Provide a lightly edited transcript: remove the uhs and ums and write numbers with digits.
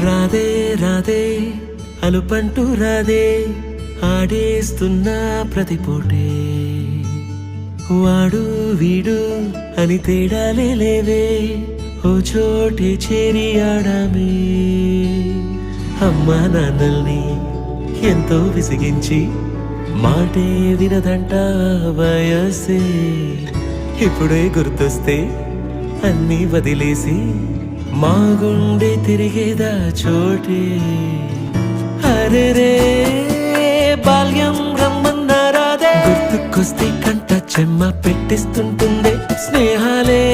రాదే రాదే అలుపంటూ రాదే ఆడేస్తున్నా ప్రతి పూటే వాడు వీడు అని తేడాలే లేవే ఓ చోటే చేరి ఆడామే అమ్మా నాన్నల్ని ఎంతో విసిగించి మాటే వినదంట వయసే ఇప్పుడే గుర్తొస్తే అన్నీ వదిలేసి మా గుండె తిరిగేదా చోటే అరే రే బాల్యం రమ్మన్నారాదే గుర్తుకొస్తే కంట చెమ్మ పెట్టిస్తుంటుందే స్నేహాలే